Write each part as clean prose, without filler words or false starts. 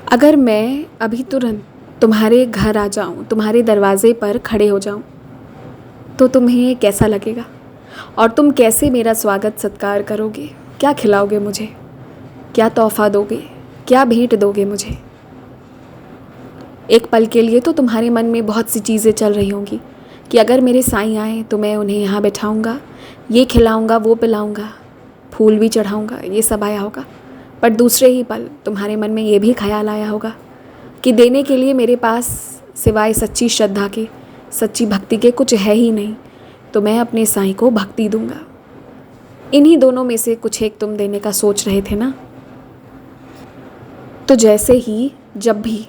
अगर मैं अभी तुरंत तुम्हारे घर आ जाऊं, तुम्हारे दरवाजे पर खड़े हो जाऊं, तो तुम्हें कैसा लगेगा? और तुम कैसे मेरा स्वागत सत्कार करोगे? क्या खिलाओगे मुझे? क्या तोहफ़ा दोगे? क्या भेंट दोगे मुझे? एक पल के लिए तो तुम्हारे मन में बहुत सी चीज़ें चल रही होंगी कि अगर मेरे साईं आए तो मैं उन्हें यहाँ बैठाऊँगा, ये खिलाऊँगा, वो पिलाऊँगा, फूल भी चढ़ाऊँगा, ये सब आया होगा। पर दूसरे ही पल तुम्हारे मन में ये भी ख्याल आया होगा कि देने के लिए मेरे पास सिवाय सच्ची श्रद्धा के, सच्ची भक्ति के कुछ है ही नहीं, तो मैं अपने साईं को भक्ति दूंगा। इन्हीं दोनों में से कुछ एक तुम देने का सोच रहे थे ना। तो जैसे ही जब भी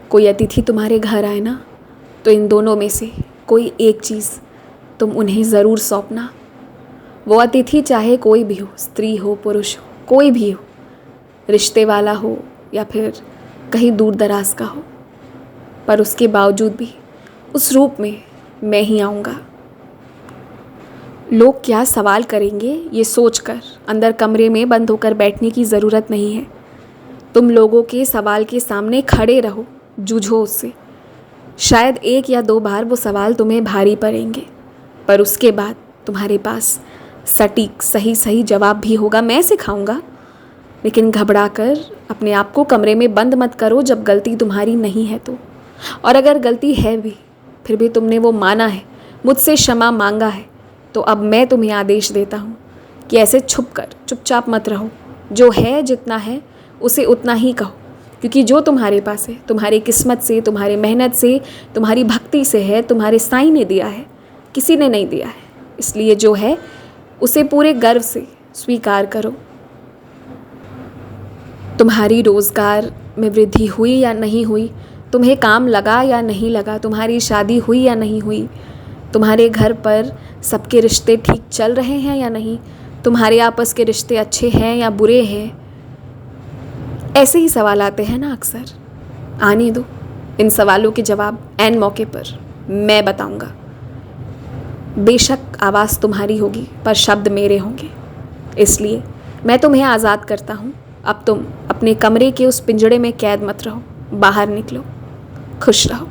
कोई अतिथि तुम्हारे घर आए ना, तो इन दोनों में से कोई एक चीज़ तुम उन्हें ज़रूर सौंपना। वो अतिथि चाहे कोई भी हो, स्त्री हो, पुरुष हो, कोई भी हो, रिश्ते वाला हो या फिर कहीं दूर दराज का हो, पर उसके बावजूद भी उस रूप में मैं ही आऊँगा। लोग क्या सवाल करेंगे ये सोचकर अंदर कमरे में बंद होकर बैठने की ज़रूरत नहीं है। तुम लोगों के सवाल के सामने खड़े रहो, जूझो उससे। शायद 1 या 2 बार वो सवाल तुम्हें भारी पड़ेंगे, पर उसके बाद तुम्हारे पास सटीक सही जवाब भी होगा। मैं सिखाऊंगा, लेकिन घबराकर अपने आप को कमरे में बंद मत करो जब गलती तुम्हारी नहीं है तो। और अगर गलती है भी, फिर भी तुमने वो माना है, मुझसे क्षमा मांगा है, तो अब मैं तुम्हें आदेश देता हूँ कि ऐसे चुपचाप मत रहो। जो है, जितना है, उसे उतना ही कहो, क्योंकि जो तुम्हारे पास है, तुम्हारी किस्मत से, तुम्हारी मेहनत से, तुम्हारी भक्ति से है, तुम्हारे साईं ने दिया है, किसी ने नहीं दिया है। इसलिए जो है उसे पूरे गर्व से स्वीकार करो। तुम्हारी रोज़गार में वृद्धि हुई या नहीं हुई, तुम्हें काम लगा या नहीं लगा, तुम्हारी शादी हुई या नहीं हुई, तुम्हारे घर पर सबके रिश्ते ठीक चल रहे हैं या नहीं, तुम्हारे आपस के रिश्ते अच्छे हैं या बुरे हैं, ऐसे ही सवाल आते हैं ना अक्सर। आने दो, इन सवालों के जवाब ऐन मौके पर मैं बताऊंगा। बेशक आवाज़ तुम्हारी होगी, पर शब्द मेरे होंगे। इसलिए मैं तुम्हें आज़ाद करता हूँ। अब तुम अपने कमरे के उस पिंजड़े में कैद मत रहो, बाहर निकलो, खुश रहो।